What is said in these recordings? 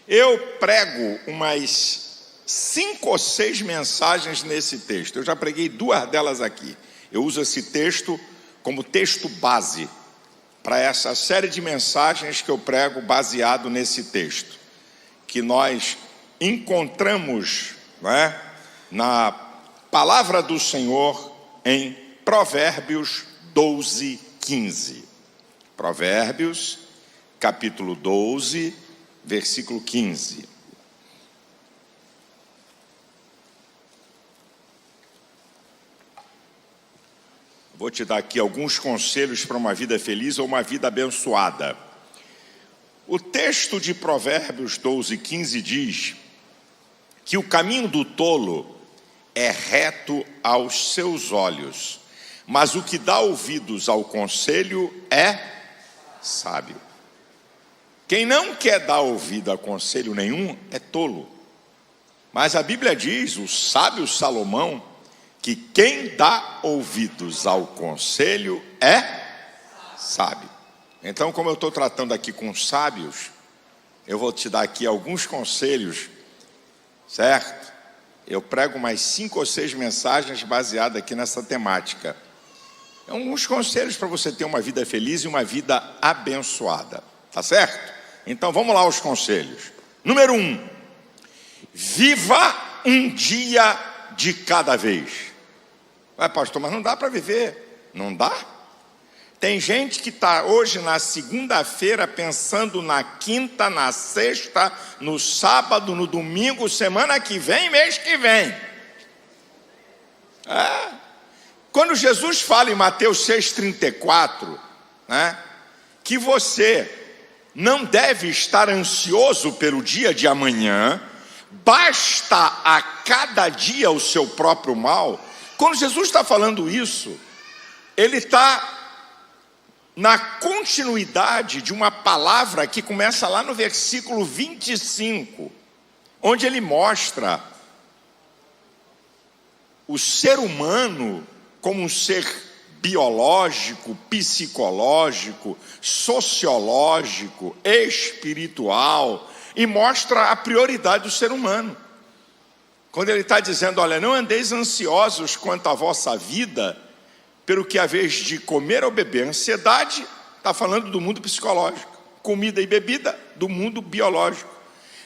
Eu prego umas 5 ou 6 mensagens nesse texto. Eu já preguei 2 delas aqui. Eu uso esse texto como texto base para essa série de mensagens que eu prego baseado nesse texto, que nós encontramos, na palavra do Senhor em Provérbios 12, 15. Provérbios, capítulo 12, versículo 15. Vou te dar aqui alguns conselhos para uma vida feliz ou uma vida abençoada. O texto de Provérbios 12, 15 diz que o caminho do tolo é reto aos seus olhos, mas o que dá ouvidos ao conselho é sábio. Quem não quer dar ouvido a conselho nenhum é tolo. Mas a Bíblia diz, o sábio Salomão, que quem dá ouvidos ao conselho é sábio. Então, como eu estou tratando aqui com sábios, eu vou te dar aqui alguns conselhos, certo? Eu prego mais 5 ou 6 mensagens baseadas aqui nessa temática. Alguns conselhos para você ter uma vida feliz e uma vida abençoada, tá certo? Então vamos lá aos conselhos. Número 1, viva um dia de cada vez. Pastor, mas não dá para viver. Não dá? Tem gente que está hoje na segunda-feira pensando na quinta, na sexta, no sábado, no domingo, semana que vem, mês que vem. Quando Jesus fala em Mateus 6,34, que você não deve estar ansioso pelo dia de amanhã, basta a cada dia o seu próprio mal. Quando Jesus está falando isso, ele está na continuidade de uma palavra que começa lá no versículo 25, onde ele mostra o ser humano como um ser biológico, psicológico, sociológico, espiritual, e mostra a prioridade do ser humano. Quando ele está dizendo, olha, não andeis ansiosos quanto à vossa vida, pelo que haveis de comer ou beber. Ansiedade está falando do mundo psicológico, comida e bebida do mundo biológico.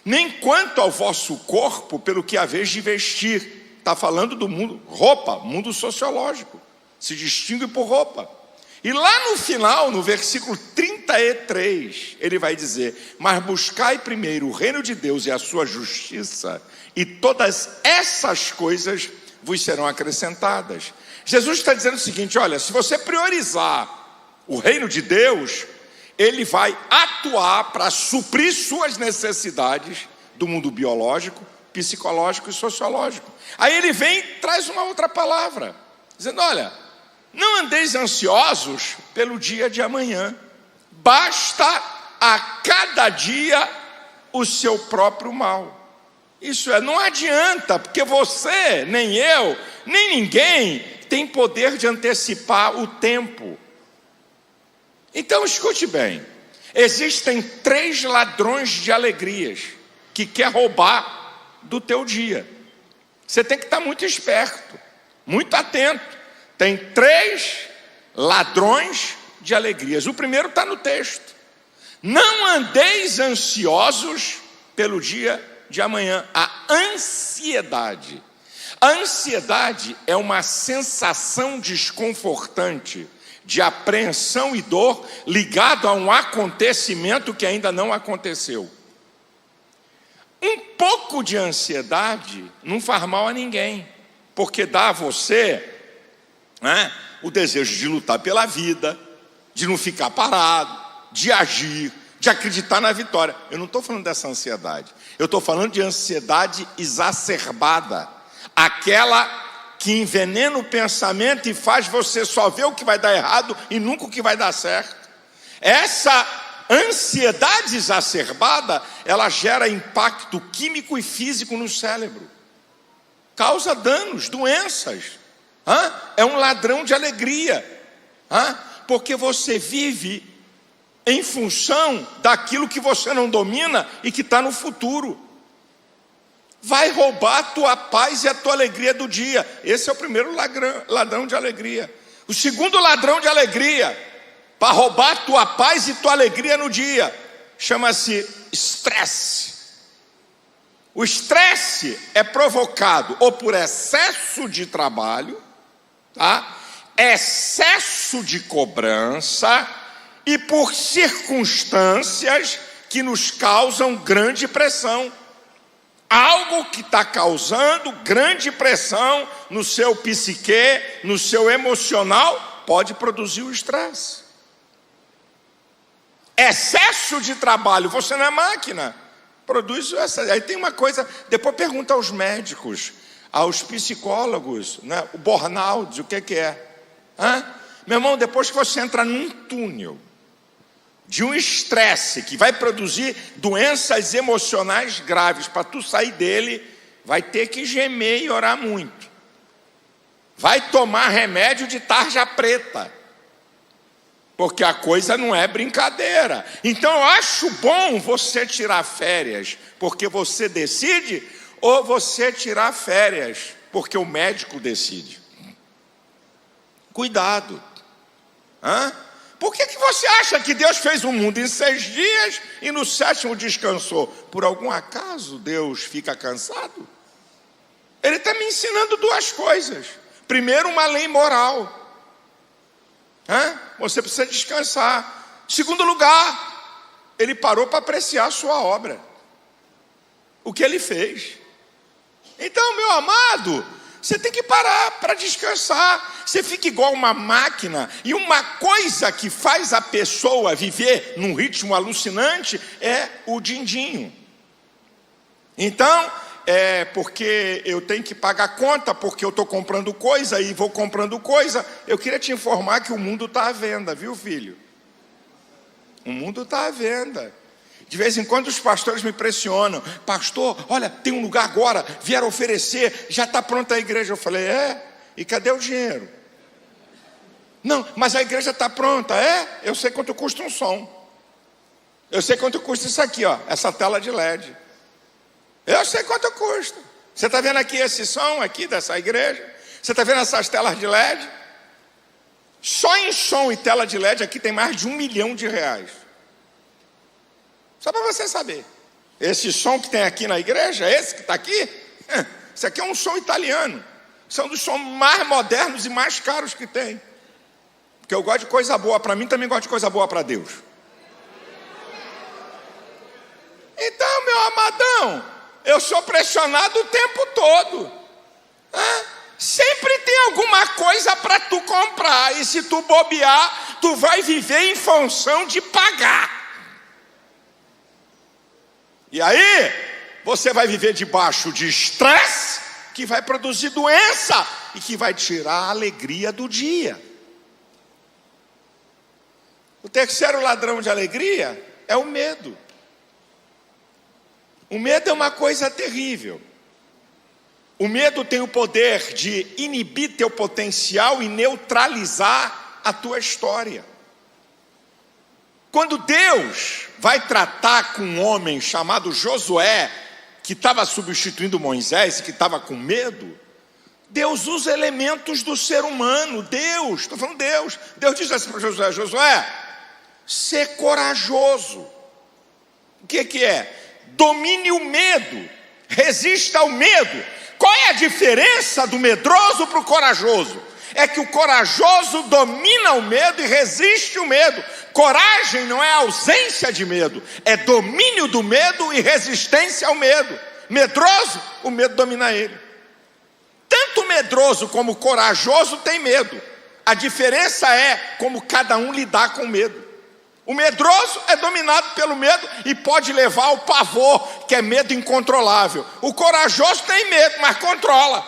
Nem quanto ao vosso corpo, pelo que haveis de vestir, está falando do mundo, roupa, mundo sociológico, se distingue por roupa. E lá no final, no versículo 33, ele vai dizer, mas buscai primeiro o reino de Deus e a sua justiça, e todas essas coisas vos serão acrescentadas. Jesus está dizendo o seguinte, olha, se você priorizar o reino de Deus, ele vai atuar para suprir suas necessidades do mundo biológico, psicológico e sociológico. Aí ele vem e traz uma outra palavra, dizendo, olha, não andeis ansiosos pelo dia de amanhã, basta a cada dia o seu próprio mal. Isso é, não adianta, porque você, nem eu, nem ninguém tem poder de antecipar o tempo. Então escute bem, existem 3 ladrões de alegrias que quer roubar do teu dia. Você tem que estar muito esperto, muito atento. Tem 3 ladrões de alegrias. O primeiro está no texto. Não andeis ansiosos pelo dia de amanhã. A ansiedade. A ansiedade é uma sensação desconfortante, de apreensão e dor, ligado a um acontecimento que ainda não aconteceu. Um pouco de ansiedade não faz mal a ninguém, porque dá a você o desejo de lutar pela vida, de não ficar parado, de agir, de acreditar na vitória. Eu não estou falando dessa ansiedade, eu estou falando de ansiedade exacerbada, aquela que envenena o pensamento e faz você só ver o que vai dar errado e nunca o que vai dar certo. Essa ansiedade exacerbada, ela gera impacto químico e físico no cérebro, causa danos, doenças. É um ladrão de alegria, porque você vive em função daquilo que você não domina e que está no futuro. Vai roubar a tua paz e a tua alegria do dia. Esse é o primeiro ladrão de alegria. O segundo ladrão de alegria, para roubar a tua paz e tua alegria no dia, chama-se estresse. O estresse é provocado ou por excesso de trabalho, tá? Excesso de cobrança e por circunstâncias que nos causam grande pressão. Algo que está causando grande pressão no seu psique, no seu emocional, pode produzir o estresse. Excesso de trabalho, você não é máquina, produz excesso. Aí tem uma coisa, depois pergunta aos médicos, aos psicólogos, né? O burnout, o que é? Meu irmão, depois que você entra num túnel de um estresse que vai produzir doenças emocionais graves, para tu sair dele, vai ter que gemer e orar muito. Vai tomar remédio de tarja preta, porque a coisa não é brincadeira. Então eu acho bom você tirar férias, porque você decide, ou você tirar férias, porque o médico decide. Cuidado. Por que você acha que Deus fez o mundo em 6 dias e no 7º descansou? Por algum acaso Deus fica cansado? Ele está me ensinando 2 coisas. Primeiro, uma lei moral. Você precisa descansar. Segundo lugar, ele parou para apreciar a sua obra, o que ele fez. Então, meu amado, você tem que parar para descansar. Você fica igual uma máquina. E uma coisa que faz a pessoa viver num ritmo alucinante é o din-dinho. Então, porque eu tenho que pagar conta, porque eu estou comprando coisa e vou comprando coisa. Eu queria te informar que o mundo está à venda, viu, filho? O mundo está à venda. De vez em quando os pastores me pressionam. Pastor, olha, tem um lugar agora, vieram oferecer, já está pronta a igreja. Eu falei, e cadê o dinheiro? Não, mas a igreja está pronta. Eu sei quanto custa um som. Eu sei quanto custa isso aqui, ó, essa tela de LED. Eu sei quanto custa. Você está vendo aqui esse som aqui dessa igreja? Você está vendo essas telas de LED? Só em som e tela de LED aqui tem mais de R$1 milhão. Só para você saber. Esse som que tem aqui na igreja, esse que está aqui, isso aqui é um som italiano. São dos sons mais modernos e mais caros que tem. Porque eu gosto de coisa boa para mim, também gosto de coisa boa para Deus. Então, meu amadão, eu sou pressionado o tempo todo. Sempre tem alguma coisa para tu comprar. E se tu bobear, tu vai viver em função de pagar. E aí, você vai viver debaixo de estresse, que vai produzir doença e que vai tirar a alegria do dia. O terceiro ladrão de alegria é o medo. O medo é uma coisa terrível. O medo tem o poder de inibir teu potencial e neutralizar a tua história. Quando Deus vai tratar com um homem chamado Josué, que estava substituindo Moisés e que estava com medo, Deus usa elementos do ser humano. Deus diz assim para Josué: Josué, ser corajoso. O que é? Domine o medo, resista ao medo. Qual é a diferença do medroso para o corajoso? É que o corajoso domina o medo e resiste o medo. Coragem não é ausência de medo, é domínio do medo e resistência ao medo. Medroso, o medo domina ele. Tanto medroso como corajoso tem medo. A diferença é como cada um lidar com o medo. O medroso é dominado pelo medo e pode levar ao pavor, que é medo incontrolável. O corajoso tem medo, mas controla,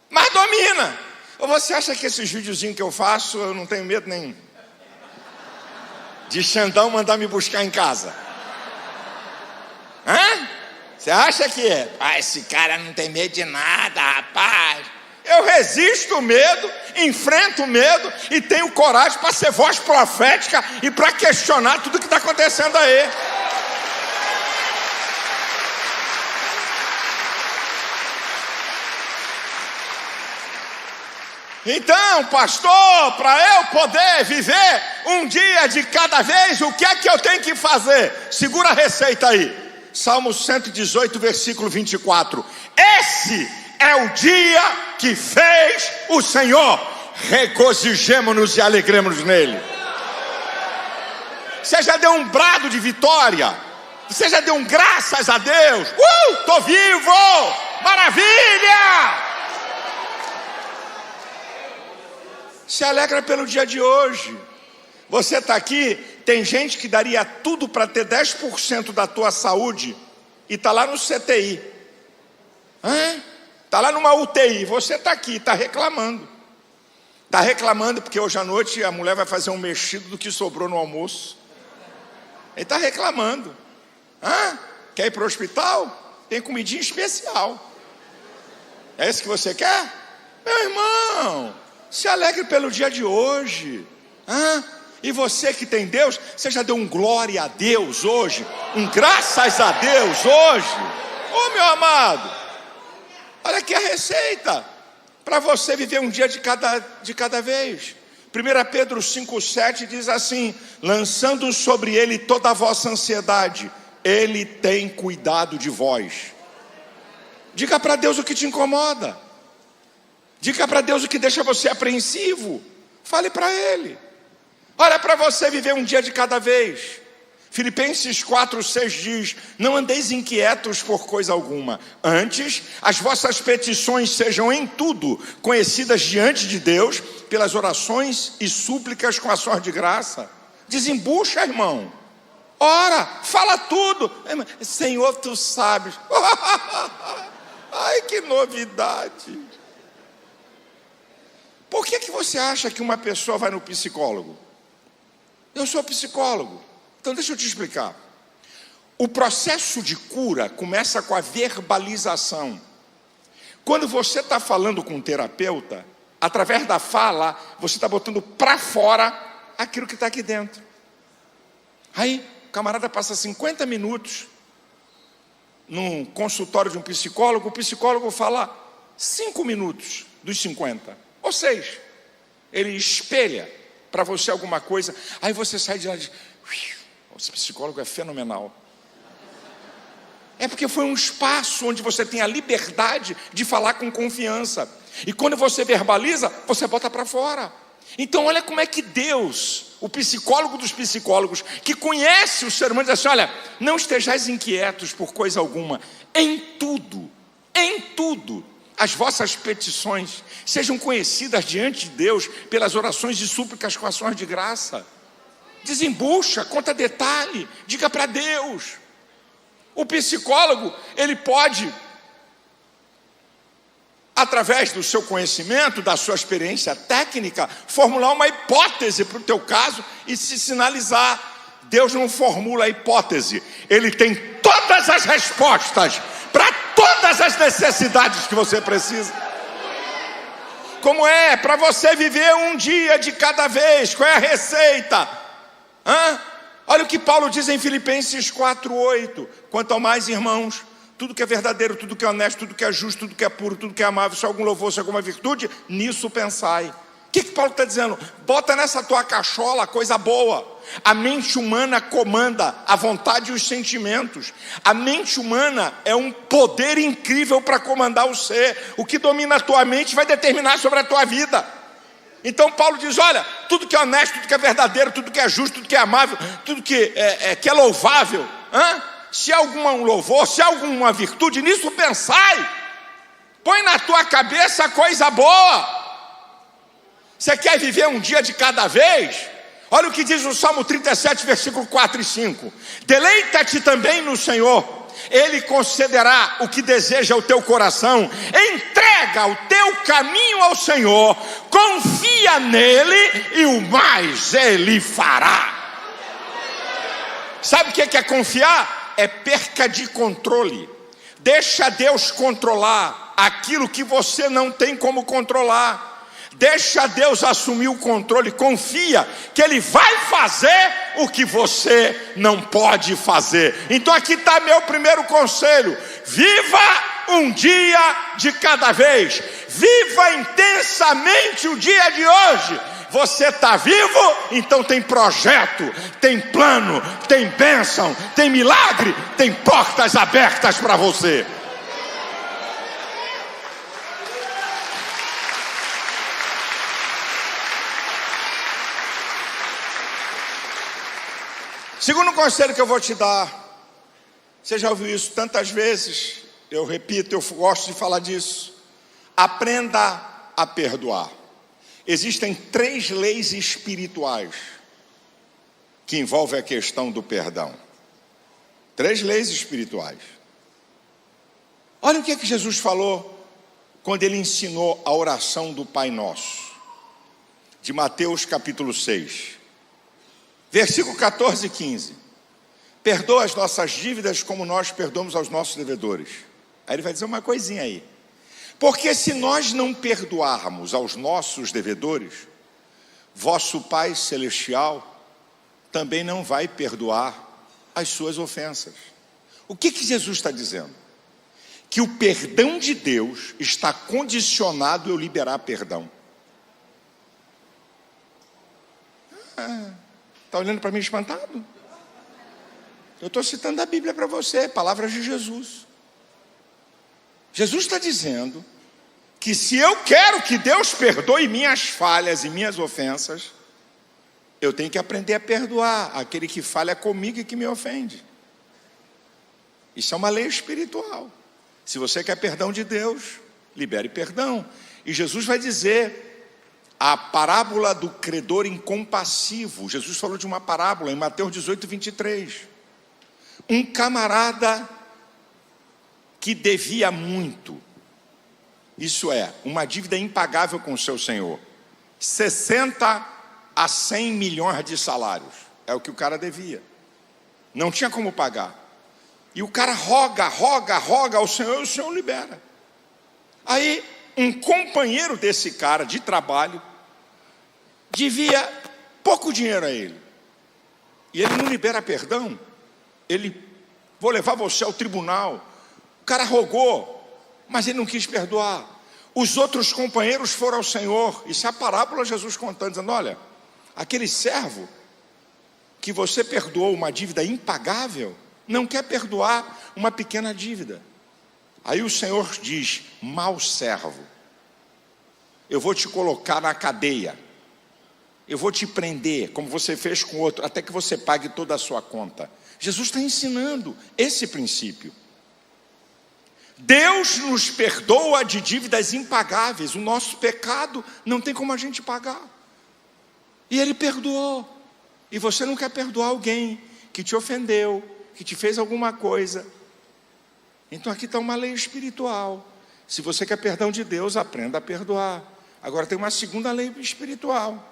mas domina. Ou você acha que esses videozinhos que eu faço, eu não tenho medo nenhum de Xandão mandar me buscar em casa? Você acha que esse cara não tem medo de nada, rapaz? Eu resisto o medo, enfrenta o medo e tenha coragem para ser voz profética e para questionar tudo que está acontecendo aí. Então, pastor, para eu poder viver um dia de cada vez, o que é que eu tenho que fazer? Segura a receita aí. Salmo 118, versículo 24. Esse é o dia que fez o Senhor. Regozijemo-nos e alegremos-nos nele. Você já deu um brado de vitória? Você já deu um graças a Deus? Tô vivo! Maravilha! Se alegra pelo dia de hoje. Você está aqui, tem gente que daria tudo para ter 10% da tua saúde e está lá no CTI. Está lá numa UTI, você está aqui, está reclamando. Está reclamando porque hoje à noite a mulher vai fazer um mexido do que sobrou no almoço. Ele está reclamando. Quer ir para o hospital? Tem comidinha especial. É isso que você quer? Meu irmão, se alegre pelo dia de hoje. E você que tem Deus, você já deu um glória a Deus hoje? Um graças a Deus hoje? Meu amado, olha aqui a receita para você viver um dia de cada vez. 1 Pedro 5,7 diz assim: lançando sobre ele toda a vossa ansiedade, ele tem cuidado de vós. Diga para Deus o que te incomoda. Diga para Deus o que deixa você apreensivo. Fale para Ele. Olha, para você viver um dia de cada vez. Filipenses 4,6 diz: não andeis inquietos por coisa alguma. Antes, as vossas petições sejam em tudo conhecidas diante de Deus, pelas orações e súplicas com ações de graça. Desembucha, irmão. Ora, fala tudo. Senhor, tu sabes. Ai, que novidade. Por que você acha que uma pessoa vai no psicólogo? Eu sou psicólogo, então deixa eu te explicar. O processo de cura começa com a verbalização. Quando você está falando com um terapeuta, através da fala, você está botando para fora aquilo que está aqui dentro. Aí, o camarada passa 50 minutos num consultório de um psicólogo, o psicólogo fala 5 minutos dos 50. Ou 6, ele espelha para você alguma coisa, aí você sai de lá e diz: esse psicólogo é fenomenal. É porque foi um espaço onde você tem a liberdade de falar com confiança. E quando você verbaliza, você bota para fora. Então olha como é que Deus, o psicólogo dos psicólogos, que conhece o ser humano, diz assim: olha, não estejais inquietos por coisa alguma, em tudo, as vossas petições sejam conhecidas diante de Deus pelas orações e súplicas com ações de graça. Desembucha, conta detalhe, diga para Deus. O psicólogo, ele pode, através do seu conhecimento, da sua experiência técnica, formular uma hipótese para o teu caso e se sinalizar. Deus não formula a hipótese, Ele tem todas as respostas para todas as necessidades que você precisa. Como é para você viver um dia de cada vez? Qual é a receita? Olha o que Paulo diz em Filipenses 4,8. Quanto ao mais, irmãos, tudo que é verdadeiro, tudo que é honesto, tudo que é justo, tudo que é puro, tudo que é amável, se algum louvor, se alguma virtude, nisso pensai. O que Paulo está dizendo? Bota nessa tua cachola coisa boa. A mente humana comanda a vontade e os sentimentos. A mente humana é um poder incrível para comandar o ser. O que domina a tua mente vai determinar sobre a tua vida. Então Paulo diz: olha, tudo que é honesto, tudo que é verdadeiro, tudo que é justo, tudo que é amável, tudo que é louvável, se há algum louvor, se há alguma virtude, nisso pensai. Põe na tua cabeça coisa boa. Você quer viver um dia de cada vez? Olha o que diz o Salmo 37, versículo 4 e 5. Deleita-te também no Senhor, Ele concederá o que deseja o teu coração. Entrega o teu caminho ao Senhor, confia nele e o mais Ele fará. Sabe o que é confiar? É perca de controle. Deixa Deus controlar aquilo que você não tem como controlar. Deixa Deus assumir o controle, confia que Ele vai fazer o que você não pode fazer. Então aqui está meu primeiro conselho: viva um dia de cada vez, viva intensamente o dia de hoje. Você está vivo, então tem projeto, tem plano, tem bênção, tem milagre, tem portas abertas para você. Segundo conselho que eu vou te dar, você já ouviu isso tantas vezes, eu repito, eu gosto de falar disso: aprenda a perdoar. Existem 3 leis espirituais que envolvem a questão do perdão. 3 leis espirituais. Olha o que Jesus falou quando Ele ensinou a oração do Pai Nosso, de Mateus capítulo 6, versículo 14 e 15. Perdoa as nossas dívidas como nós perdoamos aos nossos devedores. Aí Ele vai dizer uma coisinha aí: porque se nós não perdoarmos aos nossos devedores, vosso Pai Celestial também não vai perdoar as suas ofensas. O que Jesus está dizendo? Que o perdão de Deus está condicionado a eu liberar perdão. Está olhando para mim espantado? Eu estou citando a Bíblia para você, palavras de Jesus. Jesus está dizendo que se eu quero que Deus perdoe minhas falhas e minhas ofensas, eu tenho que aprender a perdoar aquele que falha comigo e que me ofende. Isso é uma lei espiritual. Se você quer perdão de Deus, libere perdão. E Jesus vai dizer a parábola do credor incompassivo. Jesus falou de uma parábola em Mateus 18, 23. Um camarada que devia muito, isso é, uma dívida impagável com o seu senhor, 60 a 100 milhões de salários, é o que o cara devia, não tinha como pagar, e o cara roga ao Senhor, e o Senhor libera. Aí um companheiro desse cara de trabalho devia pouco dinheiro a ele, e ele não libera perdão. Ele: vou levar você ao tribunal. O cara rogou, mas ele não quis perdoar. Os outros companheiros foram ao Senhor. Isso é a parábola Jesus contando, dizendo: olha, aquele servo que você perdoou uma dívida impagável, não quer perdoar uma pequena dívida. Aí o Senhor diz: mau servo, eu vou te colocar na cadeia, eu vou te prender, como você fez com o outro, até que você pague toda a sua conta. Jesus está ensinando esse princípio. Deus nos perdoa de dívidas impagáveis. O nosso pecado não tem como a gente pagar, e Ele perdoou. E você não quer perdoar alguém que te ofendeu, que te fez alguma coisa. Então aqui está uma lei espiritual. Se você quer perdão de Deus, aprenda a perdoar. Agora tem uma segunda lei espiritual.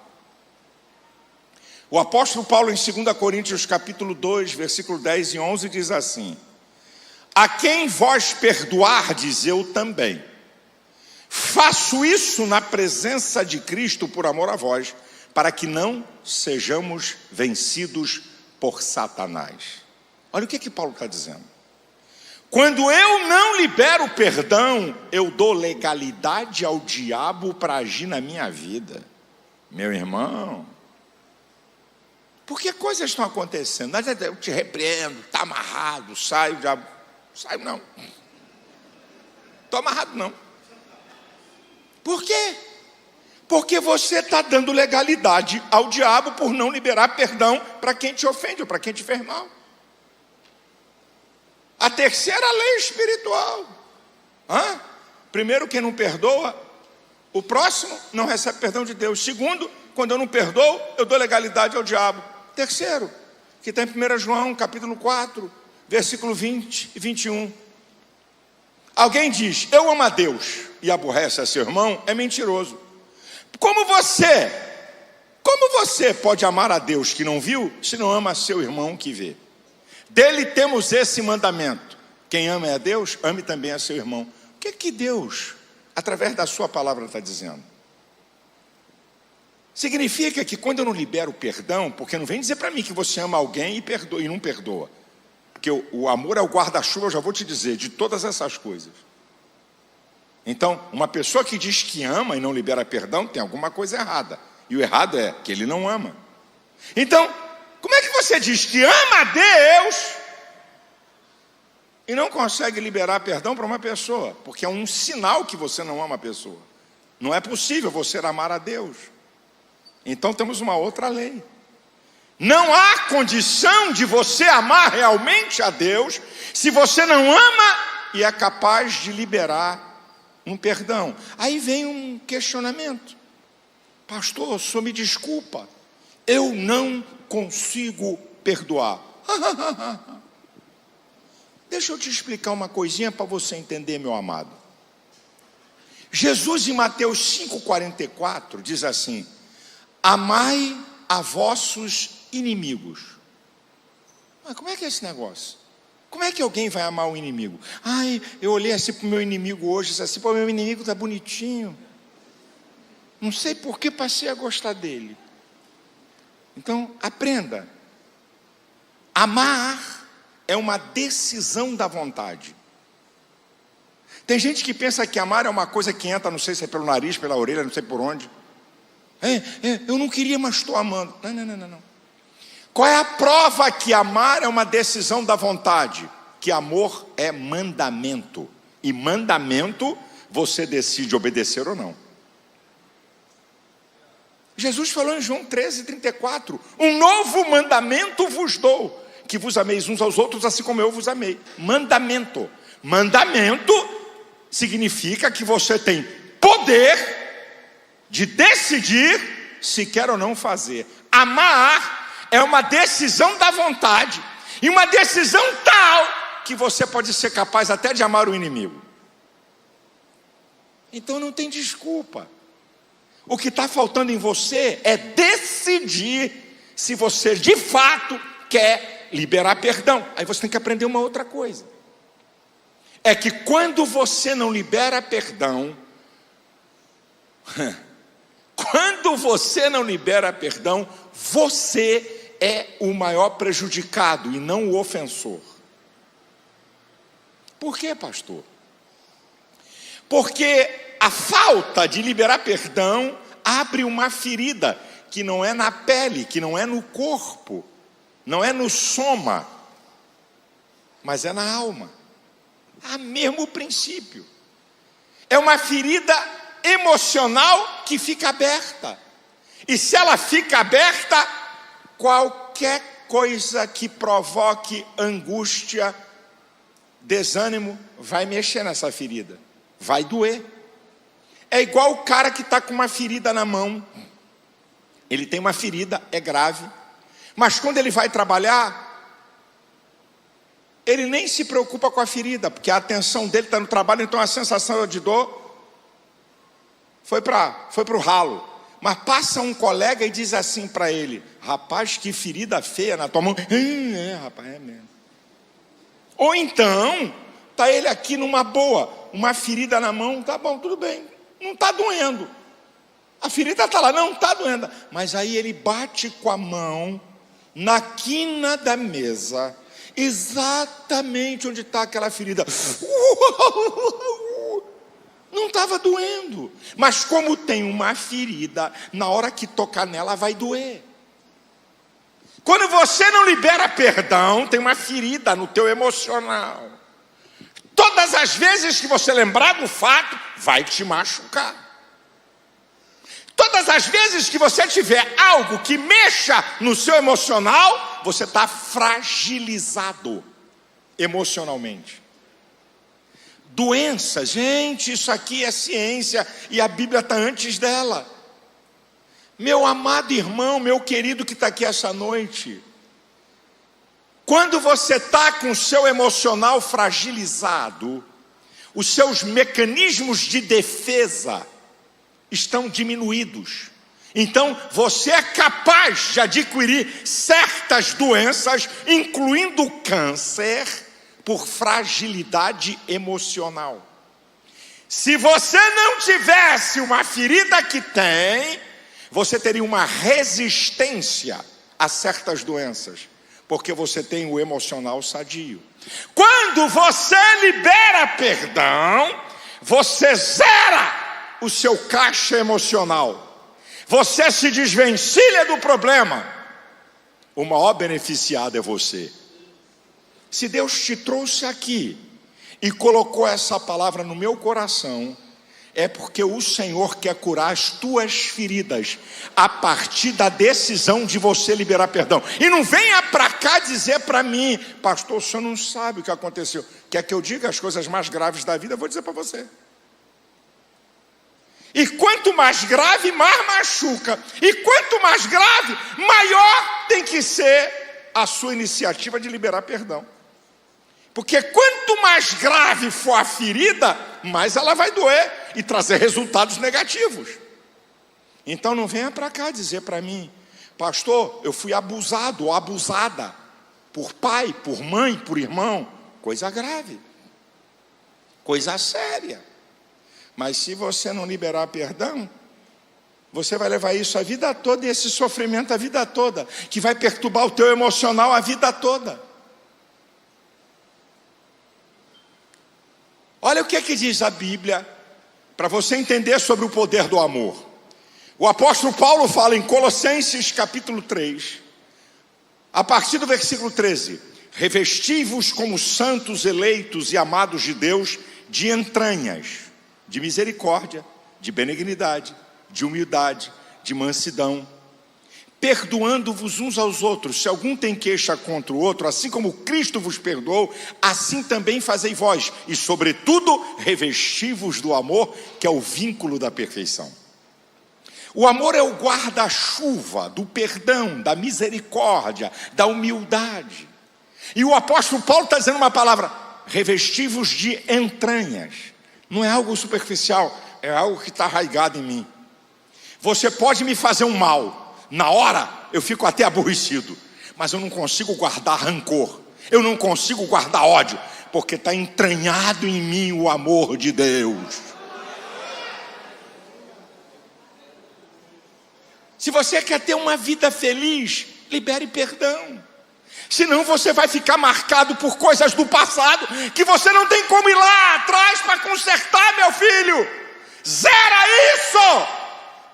O apóstolo Paulo, em 2 Coríntios capítulo 2, versículo 10 e 11, diz assim: a quem vós perdoardes, eu também faço isso na presença de Cristo por amor a vós, para que não sejamos vencidos por Satanás. Olha o que Paulo está dizendo. Quando eu não libero perdão, eu dou legalidade ao diabo para agir na minha vida. Meu irmão, porque coisas estão acontecendo. Eu te repreendo, está amarrado, sai, o diabo. Sai não. Estou amarrado não. Por quê? Porque você está dando legalidade ao diabo por não liberar perdão para quem te ofende ou para quem te fez mal. A terceira lei espiritual. Primeiro, quem não perdoa o próximo não recebe perdão de Deus. Segundo, quando eu não perdoo, eu dou legalidade ao diabo. Terceiro, que está em 1 João capítulo 4, versículo 20 e 21. Alguém diz: eu amo a Deus, e aborrece a seu irmão, é mentiroso. Como você pode amar a Deus que não viu, se não ama a seu irmão que vê? Dele temos esse mandamento: quem ama a Deus, ame também a seu irmão. O que Deus, através da sua palavra, está dizendo? Significa que quando eu não libero perdão, porque não vem dizer para mim que você ama alguém e perdoa, e não perdoa. Porque o amor é o guarda-chuva, eu já vou te dizer, de todas essas coisas. Então, uma pessoa que diz que ama e não libera perdão, tem alguma coisa errada. E o errado é que ele não ama. Então, como é que você diz que ama a Deus e não consegue liberar perdão para uma pessoa? Porque é um sinal que você não ama a pessoa. Não é possível você amar a Deus. Então temos uma outra lei. Não há condição de você amar realmente a Deus se você não ama e é capaz de liberar um perdão. Aí vem um questionamento. Pastor, o senhor me desculpa, eu não consigo perdoar. Deixa eu te explicar uma coisinha para você entender, meu amado. Jesus em Mateus 5,44 diz assim: amai a vossos inimigos. Mas como é que é esse negócio? Como é que alguém vai amar o inimigo? Ai, eu olhei assim para o meu inimigo hoje, disse assim, pô, meu inimigo está bonitinho. Não sei por que passei a gostar dele. Então, aprenda. Amar é uma decisão da vontade. Tem gente que pensa que amar é uma coisa que entra, não sei se é pelo nariz, pela orelha, não sei por onde. Eu não queria, mas estou amando. Não. Qual é a prova que amar é uma decisão da vontade? Que amor é mandamento. E mandamento, você decide obedecer ou não. Jesus falou em João 13,34: um novo mandamento vos dou, que vos ameis uns aos outros, assim como eu vos amei. Mandamento. Mandamento significa que você tem poder de decidir se quer ou não fazer. Amar é uma decisão da vontade, e uma decisão tal que você pode ser capaz até de amar o inimigo. Então não tem desculpa. O que está faltando em você é decidir se você de fato quer liberar perdão. Aí você tem que aprender uma outra coisa. É que quando você não libera perdão, você é o maior prejudicado e não o ofensor. Por quê, pastor? Porque a falta de liberar perdão abre uma ferida que não é na pele, que não é no corpo, não é no soma, mas é na alma. Há mesmo princípio. É uma ferida emocional que fica aberta. E se ela fica aberta, qualquer coisa que provoque angústia, desânimo, vai mexer nessa ferida. Vai doer. É igual o cara que está com uma ferida na mão. Ele tem uma ferida, é grave. Mas quando ele vai trabalhar, ele nem se preocupa com a ferida, porque a atenção dele está no trabalho, então a sensação de dor foi para o ralo. Mas passa um colega e diz assim para ele: rapaz, que ferida feia na tua mão. Rapaz, é mesmo. Ou então, está ele aqui numa boa, uma ferida na mão, tá bom, tudo bem, não está doendo. A ferida está lá, não está doendo. Mas aí ele bate com a mão na quina da mesa, exatamente onde está aquela ferida. Não estava doendo, mas como tem uma ferida, na hora que tocar nela vai doer. Quando você não libera perdão, tem uma ferida no teu emocional. Todas as vezes que você lembrar do fato, vai te machucar. Todas as vezes que você tiver algo que mexa no seu emocional, você está fragilizado emocionalmente. Doença, gente, isso aqui é ciência e a Bíblia está antes dela. Meu amado irmão, meu querido que está aqui essa noite, quando você está com o seu emocional fragilizado, os seus mecanismos de defesa estão diminuídos. Então você é capaz de adquirir certas doenças, incluindo o câncer, por fragilidade emocional. Se você não tivesse uma ferida que tem, você teria uma resistência a certas doenças, porque você tem o emocional sadio. Quando você libera perdão, você zera o seu caixa emocional, você se desvencilha do problema. O maior beneficiado é você. Se Deus te trouxe aqui e colocou essa palavra no meu coração, é porque o Senhor quer curar as tuas feridas a partir da decisão de você liberar perdão. E não venha para cá dizer para mim: pastor, o senhor não sabe o que aconteceu. Quer que eu diga as coisas mais graves da vida? Eu vou dizer para você. E quanto mais grave, mais machuca. E quanto mais grave, maior tem que ser a sua iniciativa de liberar perdão. Porque quanto mais grave for a ferida, mais ela vai doer e trazer resultados negativos. Então não venha para cá dizer para mim: pastor, eu fui abusado ou abusada por pai, por mãe, por irmão. Coisa grave, coisa séria. Mas se você não liberar perdão, você vai levar isso a vida toda, e esse sofrimento a vida toda, que vai perturbar o teu emocional a vida toda. Olha o que é que diz a Bíblia, para você entender sobre o poder do amor. O apóstolo Paulo fala em Colossenses capítulo 3, a partir do versículo 13: revesti-vos como santos, eleitos e amados de Deus, de entranhas, de misericórdia, de benignidade, de humildade, de mansidão, perdoando-vos uns aos outros, se algum tem queixa contra o outro, assim como Cristo vos perdoou, assim também fazei vós, e sobretudo revesti-vos do amor, que é o vínculo da perfeição. O amor é o guarda-chuva do perdão, da misericórdia, da humildade. E o apóstolo Paulo está dizendo uma palavra: revesti-vos de entranhas. Não é algo superficial, é algo que está arraigado em mim. Você pode me fazer um mal, na hora eu fico até aborrecido, mas eu não consigo guardar rancor, eu não consigo guardar ódio, porque está entranhado em mim o amor de Deus. Se você quer ter uma vida feliz, libere perdão. Senão você vai ficar marcado por coisas do passado que você não tem como ir lá atrás para consertar, meu filho. Zera isso!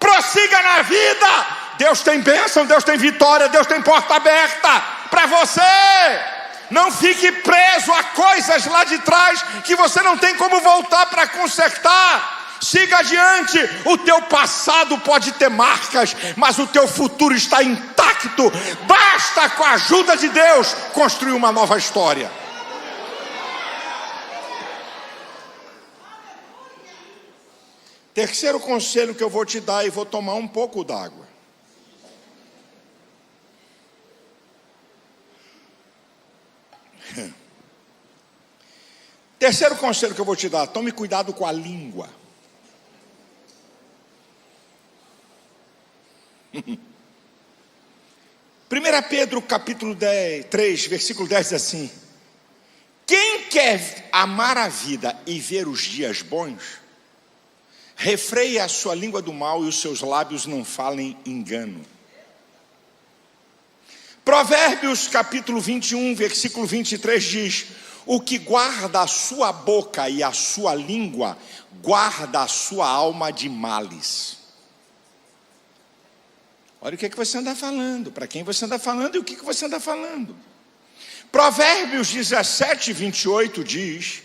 Prossiga na vida. Deus tem bênção, Deus tem vitória, Deus tem porta aberta para você. Não fique preso a coisas lá de trás que você não tem como voltar para consertar. Siga adiante. O teu passado pode ter marcas, mas o teu futuro está intacto. Basta, com a ajuda de Deus, construir uma nova história. Terceiro conselho que eu vou te dar, e vou tomar um pouco d'água. Terceiro conselho que eu vou te dar: tome cuidado com a língua. 1 Pedro capítulo 3, versículo 10 diz assim: quem quer amar a vida e ver os dias bons, refreie a sua língua do mal e os seus lábios não falem engano. Provérbios capítulo 21, versículo 23 diz: o que guarda a sua boca e a sua língua, guarda a sua alma de males. Olha o que você anda falando, para quem você anda falando e o que você anda falando. Provérbios 17, 28 diz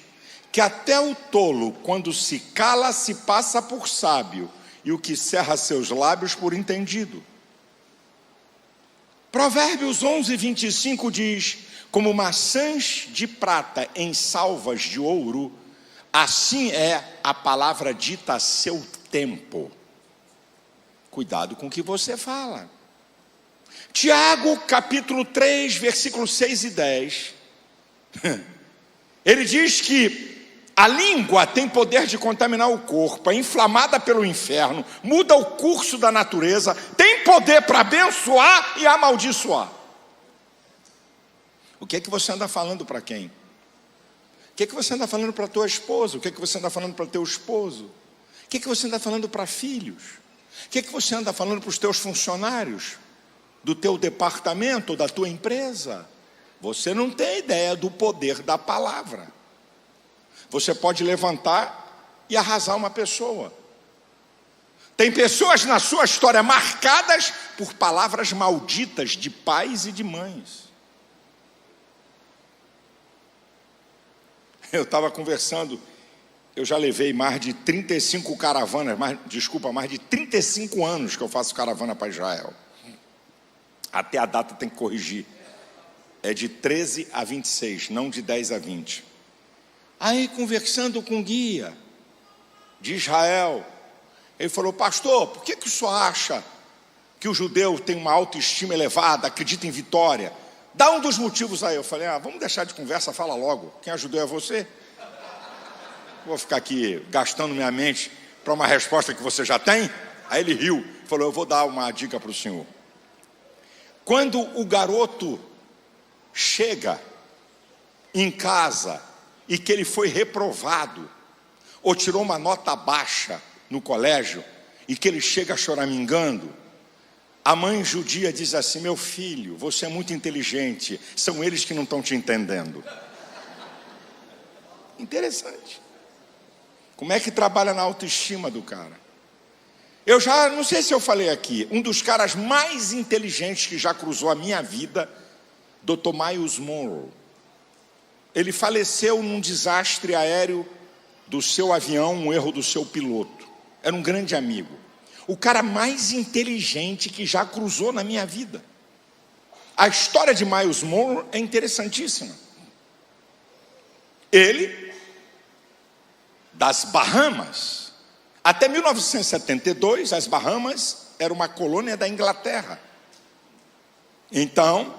que até o tolo, quando se cala, se passa por sábio, e o que cerra seus lábios por entendido. Provérbios 11, 25 diz: como maçãs de prata em salvas de ouro, assim é a palavra dita a seu tempo. Cuidado com o que você fala. Tiago capítulo 3, versículos 6 e 10. Ele diz que a língua tem poder de contaminar o corpo, é inflamada pelo inferno, muda o curso da natureza, tem poder para abençoar e amaldiçoar. O que é que você anda falando para quem? O que é que você anda falando para tua esposa? O que é que você anda falando para teu esposo? O que é que você anda falando para filhos? O que você anda falando para os teus funcionários, do teu departamento, da tua empresa? Você não tem ideia do poder da palavra. Você pode levantar e arrasar uma pessoa. Tem pessoas na sua história marcadas por palavras malditas de pais e de mães. Eu estava conversando, eu já levei mais de 35 caravanas, mais de 35 anos que eu faço caravana para Israel. Até a data tem que corrigir. É de 13 a 26, não de 10 a 20. Aí, conversando com o guia de Israel, ele falou: pastor, por que o senhor acha que o judeu tem uma autoestima elevada, acredita em vitória? Dá um dos motivos aí. Eu falei: vamos deixar de conversa, fala logo. Quem ajudou é você? Vou ficar aqui gastando minha mente para uma resposta que você já tem? Aí ele riu, falou: eu vou dar uma dica para o senhor. Quando o garoto chega em casa e que ele foi reprovado, ou tirou uma nota baixa no colégio, e que ele chega choramingando, a mãe judia diz assim: meu filho, você é muito inteligente, são eles que não estão te entendendo. Interessante. Como é que trabalha na autoestima do cara? Eu já, não sei se eu falei aqui, um dos caras mais inteligentes que já cruzou a minha vida, Dr. Myles Munroe. Ele faleceu num desastre aéreo do seu avião, um erro do seu piloto. Era um grande amigo. O cara mais inteligente que já cruzou na minha vida. A história de Myles Munroe é interessantíssima. Ele, das Bahamas, até 1972, as Bahamas era uma colônia da Inglaterra. Então,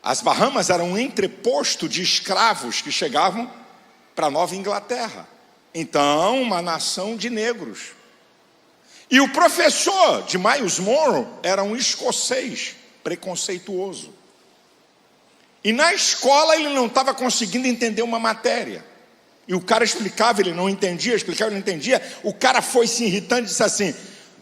as Bahamas eram um entreposto de escravos que chegavam para a Nova Inglaterra. Então, uma nação de negros. E o professor de Myles Munroe era um escocês preconceituoso. E na escola ele não estava conseguindo entender uma matéria. E o cara explicava, ele não entendia, explicava, ele não entendia. O cara foi se irritando e disse assim: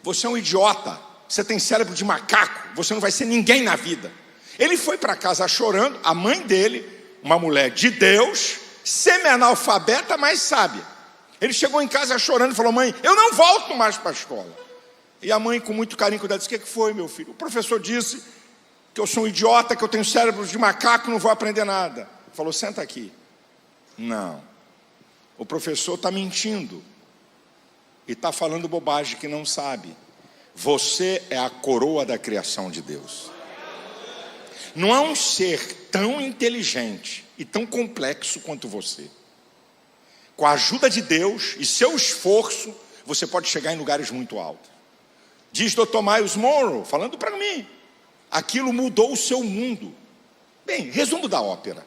você é um idiota, você tem cérebro de macaco, você não vai ser ninguém na vida. Ele foi para casa chorando. A mãe dele, uma mulher de Deus, semi-analfabeta, mas sábia. Ele chegou em casa chorando e falou: mãe, eu não volto mais para a escola. E a mãe, com muito carinho, disse: o que foi, meu filho? O professor disse que eu sou um idiota, que eu tenho cérebro de macaco, não vou aprender nada. Ele falou: senta aqui. Não, o professor está mentindo e está falando bobagem que não sabe. Você é a coroa da criação de Deus. Não há um ser tão inteligente e tão complexo quanto você. Com a ajuda de Deus e seu esforço, você pode chegar em lugares muito altos. Diz Dr. Myles Munroe, falando para mim, aquilo mudou o seu mundo. Bem, resumo da ópera.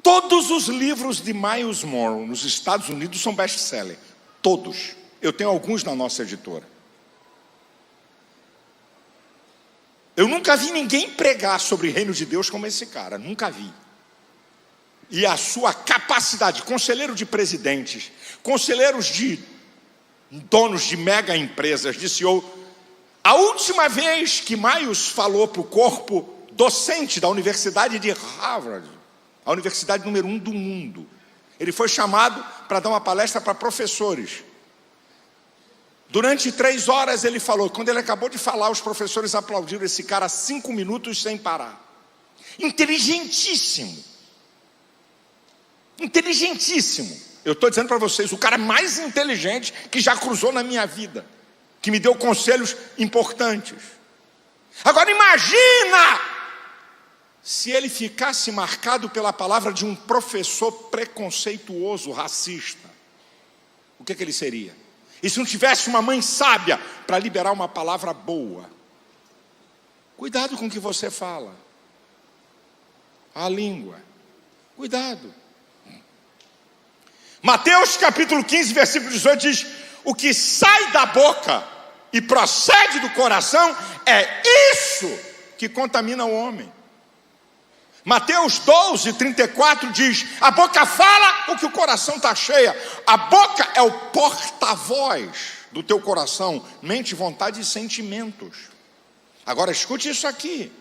Todos os livros de Myles Munroe nos Estados Unidos são best-seller. Todos. Eu tenho alguns na nossa editora. Eu nunca vi ninguém pregar sobre o reino de Deus como esse cara. Nunca vi. E a sua capacidade, conselheiro de presidentes, conselheiros de donos de mega empresas, de CEO. A última vez que Myles falou para o corpo docente da Universidade de Harvard, a universidade número 1 do mundo, ele foi chamado para dar uma palestra para professores. Durante 3 horas ele falou. Quando ele acabou de falar, os professores aplaudiram esse cara 5 minutos sem parar. Inteligentíssimo. Inteligentíssimo. Eu estou dizendo para vocês, o cara mais inteligente que já cruzou na minha vida, que me deu conselhos importantes. Agora imagina se ele ficasse marcado pela palavra de um professor preconceituoso, racista. O que ele seria? E se não tivesse uma mãe sábia para liberar uma palavra boa? Cuidado com o que você fala. A língua. Cuidado. Mateus capítulo 15, versículo 18 diz: o que sai da boca e procede do coração é isso que contamina o homem. Mateus 12, 34 diz: a boca fala o que o coração está cheia. A boca é o porta-voz do teu coração, mente, vontade e sentimentos. Agora escute isso aqui.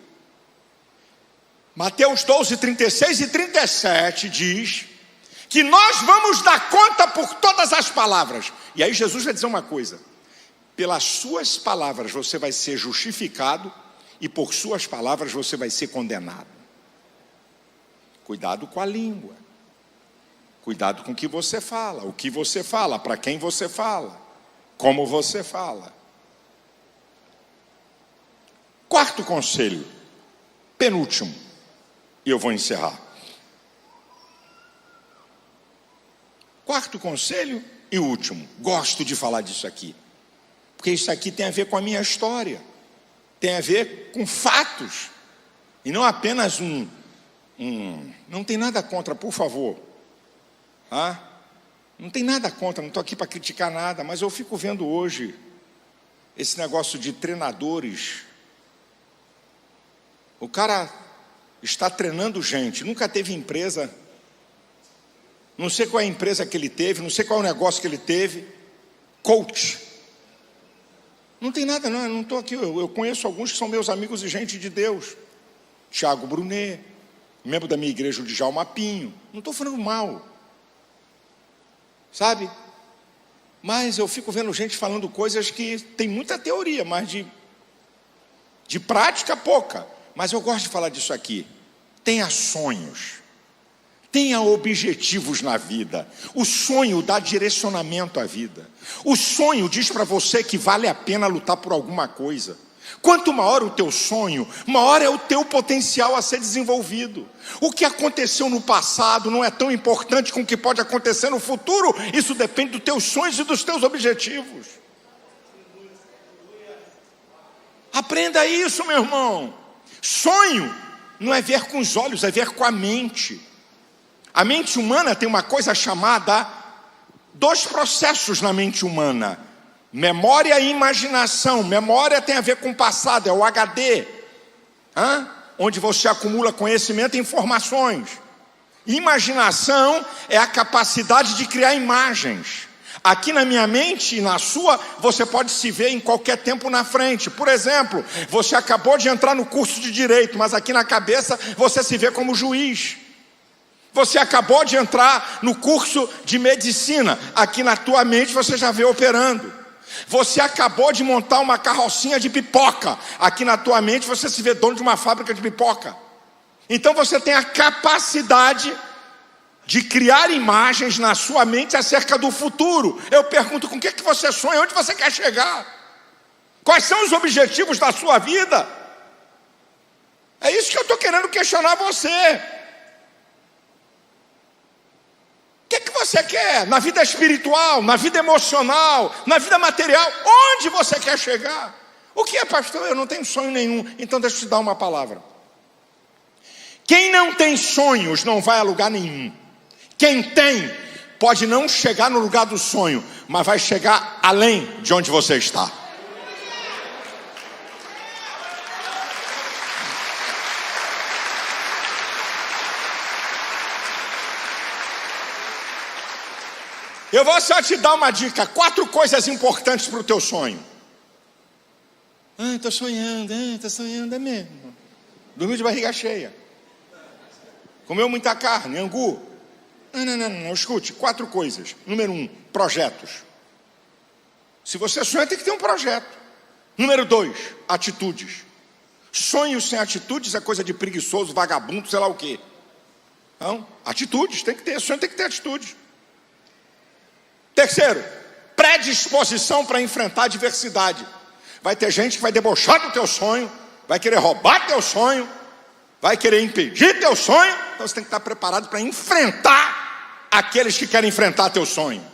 Mateus 12, 36 e 37 diz que nós vamos dar conta por todas as palavras. E aí Jesus vai dizer uma coisa: pelas suas palavras você vai ser justificado, e por suas palavras você vai ser condenado. Cuidado com a língua. Cuidado com o que você fala, para quem você fala, como você fala. Quarto conselho, penúltimo, e eu vou encerrar. Quarto conselho e último. Gosto de falar disso aqui, porque isso aqui tem a ver com a minha história, tem a ver com fatos, e não apenas não tem nada contra, por favor, não tem nada contra, não estou aqui para criticar nada, mas eu fico vendo hoje esse negócio de treinadores. O cara está treinando gente, nunca teve empresa, não sei qual é a empresa que ele teve, não sei qual é o negócio que ele teve, coach. Não tem nada, não estou aqui, eu conheço alguns que são meus amigos e gente de Deus. Tiago Brunet, membro da minha igreja, o Djalma Pinho. Não estou falando mal, sabe? Mas eu fico vendo gente falando coisas que tem muita teoria, mas de prática pouca. Mas eu gosto de falar disso aqui. Tenha sonhos, tenha objetivos na vida. O sonho dá direcionamento à vida. O sonho diz para você que vale a pena lutar por alguma coisa. Quanto maior o teu sonho, maior é o teu potencial a ser desenvolvido. O que aconteceu no passado não é tão importante como o que pode acontecer no futuro. Isso depende dos teus sonhos e dos teus objetivos. Aprenda isso, meu irmão. Sonho não é ver com os olhos, é ver com a mente. A mente humana tem uma coisa chamada, dois processos na mente humana: memória e imaginação. Memória tem a ver com o passado, é o HD, onde você acumula conhecimento e informações. Imaginação é a capacidade de criar imagens. Aqui na minha mente e na sua, você pode se ver em qualquer tempo na frente. Por exemplo, você acabou de entrar no curso de Direito, mas aqui na cabeça você se vê como juiz. Você acabou de entrar no curso de Medicina, aqui na tua mente você já vê operando. Você acabou de montar uma carrocinha de pipoca, aqui na tua mente você se vê dono de uma fábrica de pipoca. Então você tem a capacidade de criar imagens na sua mente acerca do futuro. Eu pergunto, com o que você sonha? Onde você quer chegar? Quais são os objetivos da sua vida? É isso que eu estou querendo questionar você. O que você quer na vida espiritual, na vida emocional, na vida material? Onde você quer chegar? O que é, pastor? Eu não tenho sonho nenhum. Então deixa eu te dar uma palavra. Quem não tem sonhos não vai a lugar nenhum. Quem tem pode não chegar no lugar do sonho, mas vai chegar além de onde você está. Eu vou só te dar uma dica, 4 coisas importantes para o teu sonho. Estou sonhando, é mesmo. Dormiu de barriga cheia. Comeu muita carne, angu. Não, escute, 4 coisas. Número 1, projetos. Se você sonha, tem que ter um projeto. Número 2, atitudes. Sonhos sem atitudes é coisa de preguiçoso, vagabundo, sei lá o quê. Não, atitudes, tem que ter, sonho tem que ter atitudes. Terceiro, predisposição para enfrentar a adversidade. Vai ter gente que vai debochar do teu sonho, vai querer roubar teu sonho, vai querer impedir teu sonho. Então você tem que estar preparado para enfrentar aqueles que querem enfrentar teu sonho.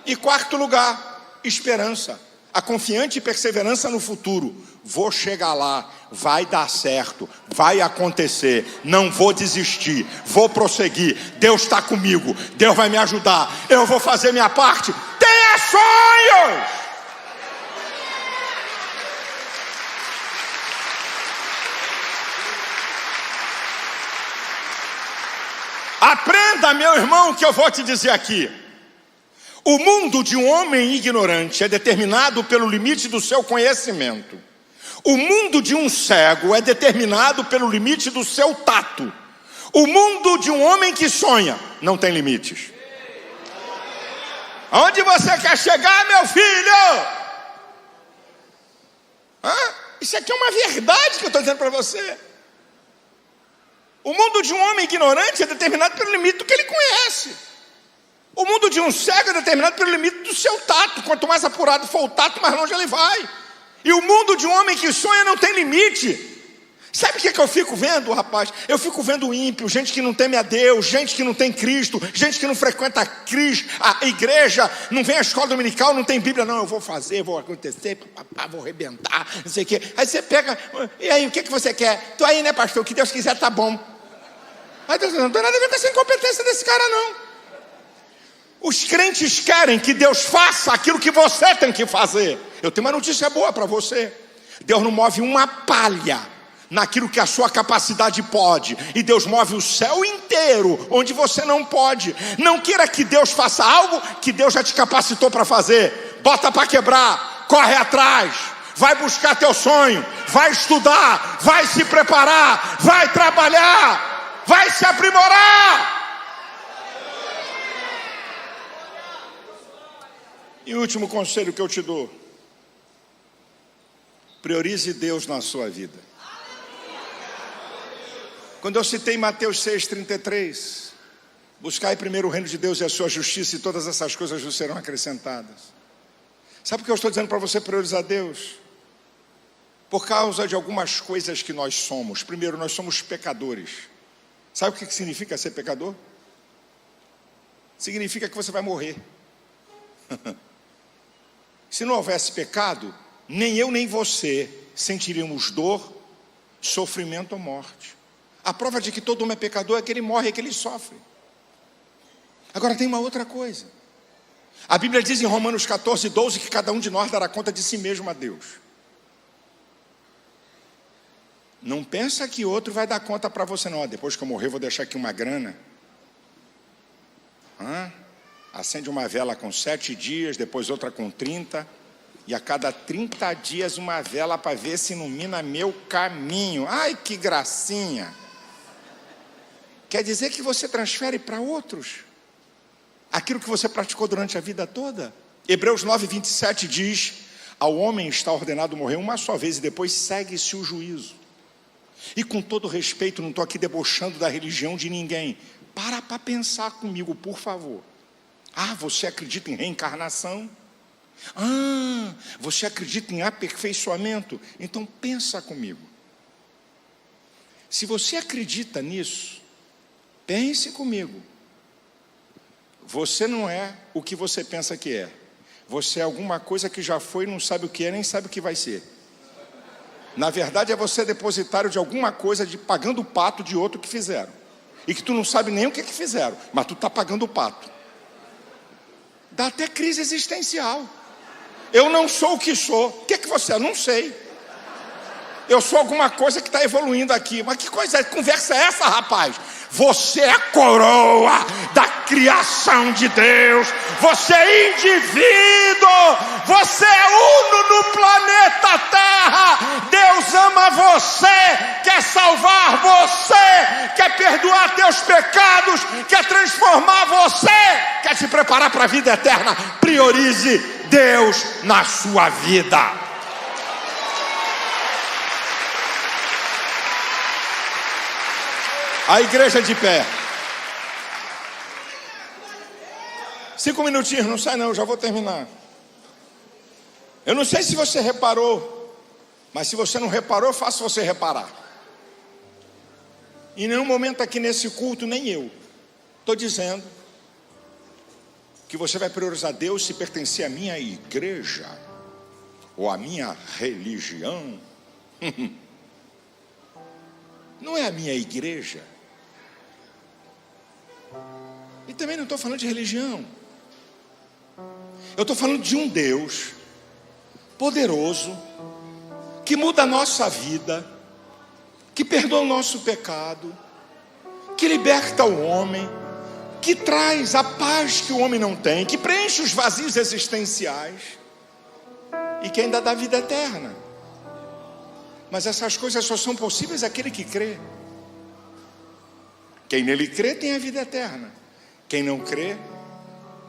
E quarto lugar, esperança. A confiante perseverança no futuro. Vou chegar lá, vai dar certo, vai acontecer, não vou desistir, vou prosseguir, Deus está comigo, Deus vai me ajudar, eu vou fazer minha parte. Tenha sonhos! Aprenda, meu irmão, o que eu vou te dizer aqui. O mundo de um homem ignorante é determinado pelo limite do seu conhecimento. O mundo de um cego é determinado pelo limite do seu tato. O mundo de um homem que sonha não tem limites. Aonde você quer chegar, meu filho? Isso aqui é uma verdade que eu estou dizendo para você. O mundo de um homem ignorante é determinado pelo limite do que ele conhece. O mundo de um cego é determinado pelo limite do seu tato. Quanto mais apurado for o tato, mais longe ele vai. E o mundo de um homem que sonha não tem limite. Sabe o que eu fico vendo, rapaz? Eu fico vendo ímpio, gente que não teme a Deus, gente que não tem Cristo, gente que não frequenta a igreja, não vem à escola dominical, não tem Bíblia. Não, eu vou fazer, vou acontecer, vou arrebentar, não sei o quê. Aí você pega, e aí, o que você quer? Tô aí, né, pastor? O que Deus quiser tá bom. Aí Deus não tem nada a ver com essa incompetência desse cara, não. Os crentes querem que Deus faça aquilo que você tem que fazer. Eu tenho uma notícia boa para você. Deus não move uma palha naquilo que a sua capacidade pode, e Deus move o céu inteiro onde você não pode. Não queira que Deus faça algo que Deus já te capacitou para fazer. Bota para quebrar, corre atrás, vai buscar teu sonho, vai estudar, vai se preparar, vai trabalhar, vai se aprimorar. E o último conselho que eu te dou: priorize Deus na sua vida. Quando eu citei Mateus 6,33, buscai primeiro o reino de Deus e a sua justiça, e todas essas coisas vos serão acrescentadas. Sabe por que eu estou dizendo para você priorizar Deus? Por causa de algumas coisas que nós somos. Primeiro, nós somos pecadores. Sabe o que significa ser pecador? Significa que você vai morrer. Se não houvesse pecado, nem eu nem você sentiríamos dor, sofrimento ou morte. A prova de que todo homem é pecador é que ele morre, é que ele sofre. Agora tem uma outra coisa. A Bíblia diz em Romanos 14:12 que cada um de nós dará conta de si mesmo a Deus. Não pensa que outro vai dar conta para você, não. Depois que eu morrer, vou deixar aqui uma grana. Acende uma vela com 7 dias, depois outra com 30, e a cada 30 dias uma vela para ver se ilumina meu caminho. Ai, que gracinha! Quer dizer que você transfere para outros aquilo que você praticou durante a vida toda? Hebreus 9:27 diz: ao homem está ordenado morrer uma só vez, e depois segue-se o juízo. E com todo respeito, não estou aqui debochando da religião de ninguém. Para pensar comigo, por favor. Você acredita em reencarnação? Você acredita em aperfeiçoamento? Então pensa comigo. Se você acredita nisso, pense comigo. Você não é o que você pensa que é. Você é alguma coisa que já foi, não sabe o que é, nem sabe o que vai ser. Na verdade, é você depositário de alguma coisa, pagando o pato de outro que fizeram. E que tu não sabe nem o que fizeram, mas tu está pagando o pato. Dá até crise existencial. Eu não sou o que sou. O que você é? Não sei. Eu sou alguma coisa que está evoluindo aqui. Mas que conversa é essa, rapaz? Você é a coroa da criação de Deus. Você é indivíduo. Você é uno no planeta Terra. Deus ama você, quer salvar você, quer perdoar teus pecados, quer transformar você, quer te preparar para a vida eterna. Priorize Deus na sua vida. A igreja de pé. 5 minutinhos, não sai não, já vou terminar. Eu não sei se você reparou, mas se você não reparou, eu faço você reparar. Em nenhum momento aqui nesse culto, nem eu estou dizendo que você vai priorizar Deus se pertencer à minha igreja ou à minha religião. Não é a minha igreja. E também não estou falando de religião. Eu estou falando de um Deus poderoso, que muda a nossa vida, que perdoa o nosso pecado, que liberta o homem, que traz a paz que o homem não tem, que preenche os vazios existenciais e que ainda dá vida eterna. Mas essas coisas só são possíveis àquele que crê. Quem nele crê tem a vida eterna. Quem não crê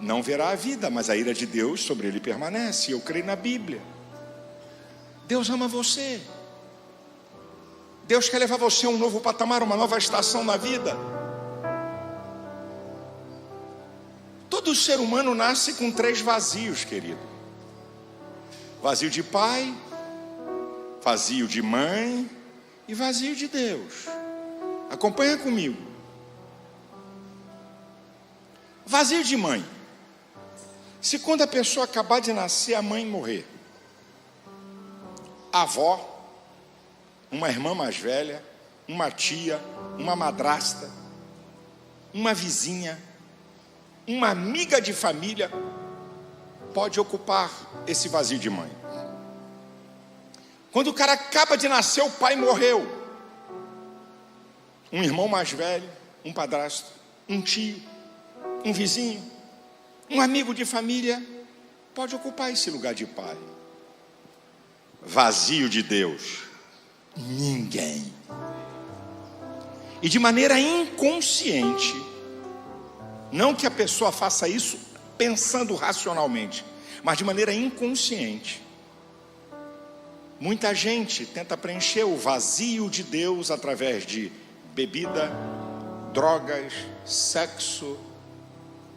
não verá a vida, mas a ira de Deus sobre ele permanece. Eu creio na Bíblia. Deus ama você. Deus quer levar você a um novo patamar, uma nova estação na vida. Todo ser humano nasce com 3 vazios, querido: vazio de pai, vazio de mãe e vazio de Deus. Acompanha comigo. Vazio de mãe. Se quando a pessoa acabar de nascer, a mãe morrer, a avó, uma irmã mais velha, uma tia, uma madrasta, uma vizinha, uma amiga de família pode ocupar esse vazio de mãe. Quando o cara acaba de nascer, o pai morreu. Um irmão mais velho, um padrasto, um tio, um vizinho, um amigo de família pode ocupar esse lugar de pai. Vazio de Deus, ninguém. E de maneira inconsciente, não que a pessoa faça isso pensando racionalmente, mas de maneira inconsciente, muita gente tenta preencher o vazio de Deus através de bebida, drogas, sexo,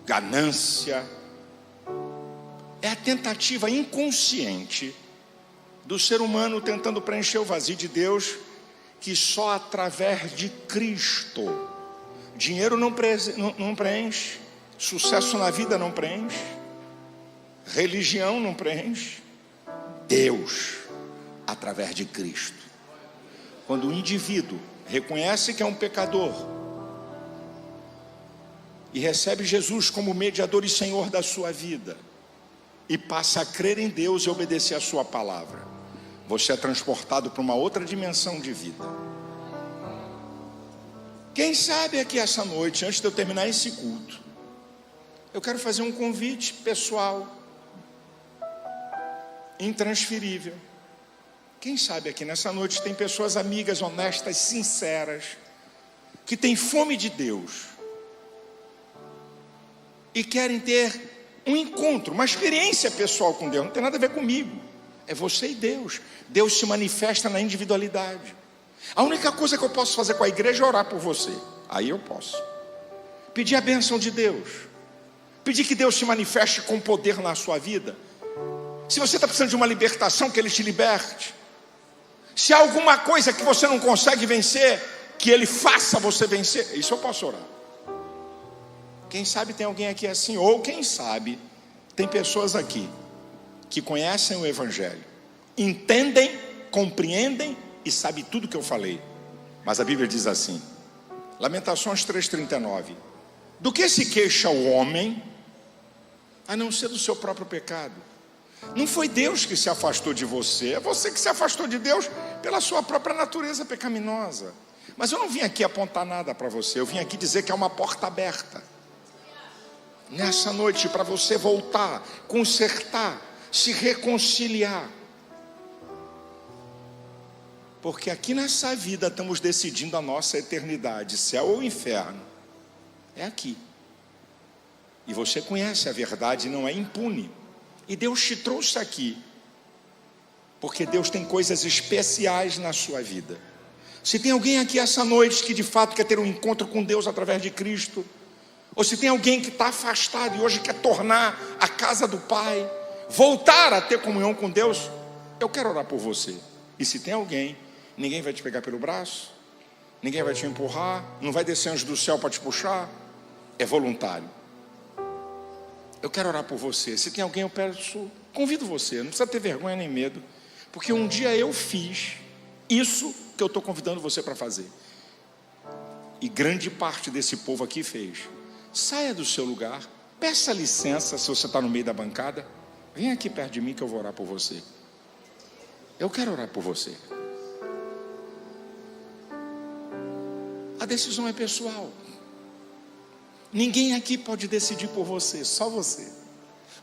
ganância. É a tentativa inconsciente do ser humano tentando preencher o vazio de Deus, que só através de Cristo. Dinheiro não preenche, sucesso na vida não preenche, religião não preenche. Deus, através de Cristo. Quando o indivíduo reconhece que é um pecador e recebe Jesus como mediador e Senhor da sua vida e passa a crer em Deus e obedecer a sua palavra, você é transportado para uma outra dimensão de vida. Quem sabe aqui essa noite, antes de eu terminar esse culto, eu quero fazer um convite pessoal, intransferível. Quem sabe aqui nessa noite tem pessoas amigas, honestas, sinceras, que têm fome de Deus e querem ter um encontro, uma experiência pessoal com Deus. Não tem nada a ver comigo, é você e Deus. Deus se manifesta na individualidade. A única coisa que eu posso fazer com a igreja é orar por você. Aí eu posso pedir a bênção de Deus, pedir que Deus se manifeste com poder na sua vida. Se você está precisando de uma libertação, que Ele te liberte. Se há alguma coisa que você não consegue vencer, que Ele faça você vencer. Isso eu posso orar. Quem sabe tem alguém aqui assim, ou quem sabe tem pessoas aqui que conhecem o Evangelho, entendem, compreendem e sabem tudo que eu falei. Mas a Bíblia diz assim, Lamentações 3,39: do que se queixa o homem, a não ser do seu próprio pecado? Não foi Deus que se afastou de você, é você que se afastou de Deus pela sua própria natureza pecaminosa. Mas eu não vim aqui apontar nada para você, eu vim aqui dizer que há uma porta aberta nessa noite para você voltar, consertar, se reconciliar. Porque aqui nessa vida estamos decidindo a nossa eternidade, céu ou inferno. É aqui. E você conhece a verdade, não é impune. E Deus te trouxe aqui, porque Deus tem coisas especiais na sua vida. Se tem alguém aqui essa noite que de fato quer ter um encontro com Deus através de Cristo, ou se tem alguém que está afastado e hoje quer tornar a casa do Pai, voltar a ter comunhão com Deus, eu quero orar por você. E se tem alguém, ninguém vai te pegar pelo braço, ninguém vai te empurrar, não vai descer anjo do céu para te puxar, é voluntário. Eu quero orar por você. Se tem alguém, eu peço, convido você, não precisa ter vergonha nem medo, porque um dia eu fiz isso que eu estou convidando você para fazer, e grande parte desse povo aqui fez. Saia do seu lugar, peça licença. Se você está no meio da bancada, vem aqui perto de mim que eu vou orar por você. Eu quero orar por você. A decisão é pessoal. Ninguém aqui pode decidir por você, só você.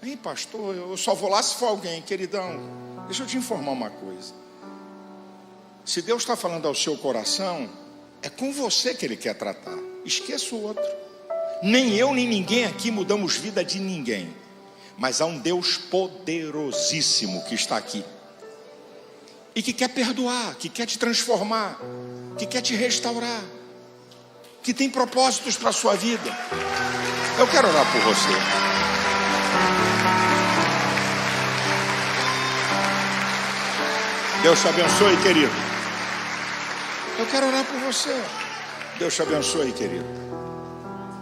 Aí, pastor, eu só vou lá se for alguém. Queridão, deixa eu te informar uma coisa. Se Deus está falando ao seu coração, é com você que Ele quer tratar. Esqueça o outro. Nem eu, nem ninguém aqui mudamos vida de ninguém. Mas há um Deus poderosíssimo que está aqui. E que quer perdoar, que quer te transformar, que quer te restaurar, que tem propósitos para a sua vida. Eu quero orar por você. Deus te abençoe, querido. Eu quero orar por você. Deus te abençoe, querido.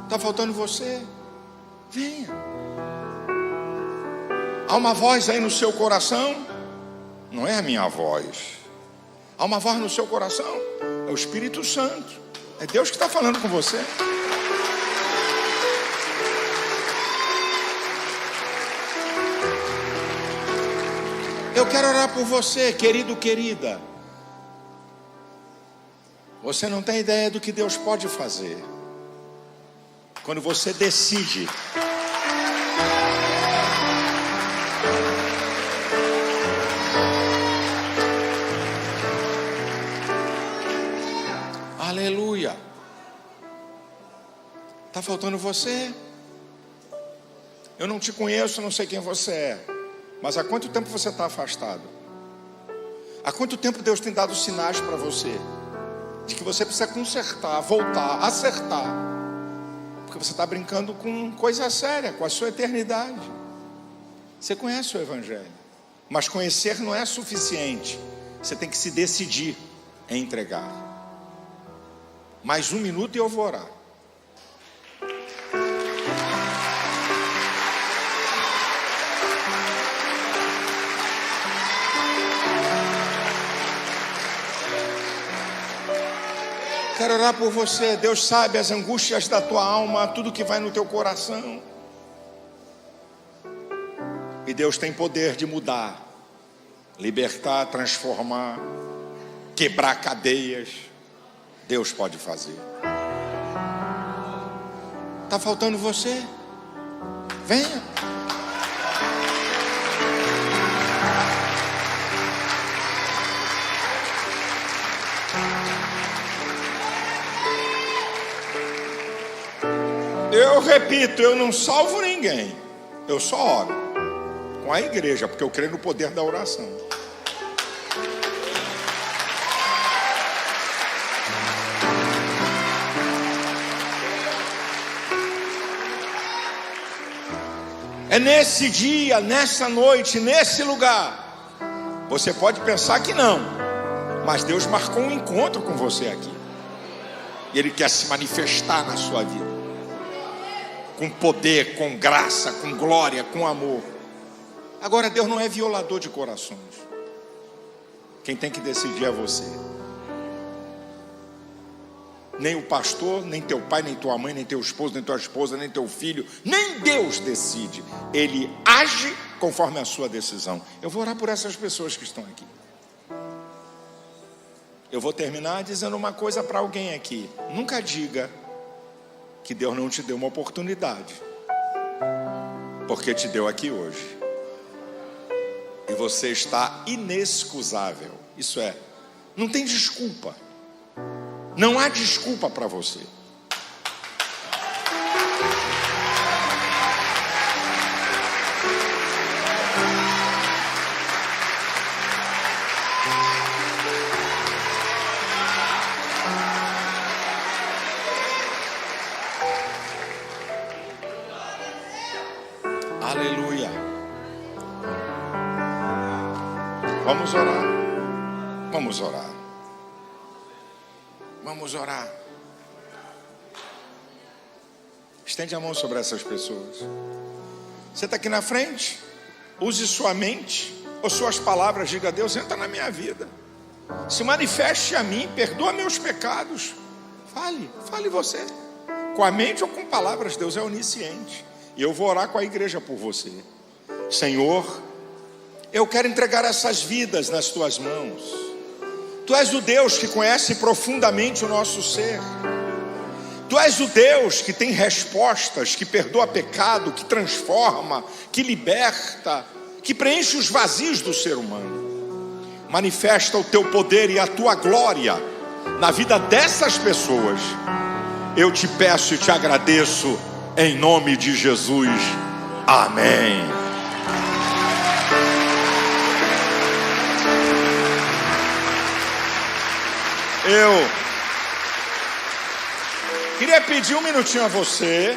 Está faltando você? Venha. Há uma voz aí no seu coração. Não é a minha voz. Há uma voz no seu coração. É o Espírito Santo. É Deus que está falando com você. Eu quero orar por você, querido, querida. Você não tem ideia do que Deus pode fazer quando você decide aleluia. Está faltando você? Eu não te conheço, não sei quem você é. Mas há quanto tempo você está afastado? Há quanto tempo Deus tem dado sinais para você de que você precisa consertar, voltar, acertar? Porque você está brincando com coisa séria, com a sua eternidade. Você conhece o Evangelho, mas conhecer não é suficiente. Você tem que se decidir em entregar. Mais um minuto e eu vou orar. Quero orar por você. Deus sabe as angústias da tua alma, tudo que vai no teu coração. E Deus tem poder de mudar, libertar, transformar, quebrar cadeias. Deus pode fazer. Está faltando você? Venha. Eu repito, eu não salvo ninguém. Eu só oro com a igreja, porque eu creio no poder da oração. É nesse dia, nessa noite, nesse lugar. Você pode pensar que não, mas Deus marcou um encontro com você aqui. E Ele quer se manifestar na sua vida. Com poder, com graça, com glória, com amor. Agora, Deus não é violador de corações. Quem tem que decidir é você. Nem o pastor, nem teu pai, nem tua mãe, nem teu esposo, nem tua esposa, nem teu filho, nem Deus decide. Ele age conforme a sua decisão. Eu vou orar por essas pessoas que estão aqui. Eu vou terminar dizendo uma coisa para alguém aqui. Nunca diga que Deus não te deu uma oportunidade, porque te deu aqui hoje. E você está inexcusável. Isso é, não tem desculpa. Não há desculpa para você. Aleluia. Vamos orar. Vamos orar. Vamos orar. Estende a mão sobre essas pessoas. Você está aqui na frente. Use sua mente ou suas palavras. Diga: Deus, entra na minha vida. Se manifeste a mim. Perdoa meus pecados. Fale você. Com a mente ou com palavras. Deus é onisciente. E eu vou orar com a igreja por você. Senhor, eu quero entregar essas vidas nas tuas mãos. Tu és o Deus que conhece profundamente o nosso ser. Tu és o Deus que tem respostas, que perdoa pecado, que transforma, que liberta, que preenche os vazios do ser humano. Manifesta o teu poder e a tua glória na vida dessas pessoas. Eu te peço e te agradeço em nome de Jesus. Amém. Eu queria pedir um minutinho a você.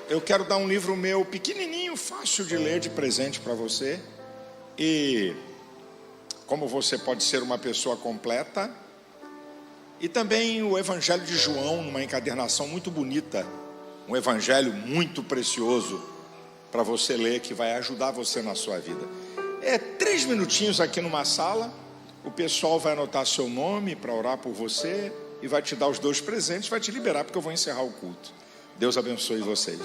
Eu quero dar um livro meu pequenininho, fácil de ler, de presente para você. E como você pode ser uma pessoa completa. E também o Evangelho de João, numa encadernação muito bonita. Um evangelho muito precioso para você ler, que vai ajudar você na sua vida. 3 minutinhos aqui numa sala. O pessoal vai anotar seu nome para orar por você e vai te dar os 2 presentes, vai te liberar, porque eu vou encerrar o culto. Deus abençoe vocês.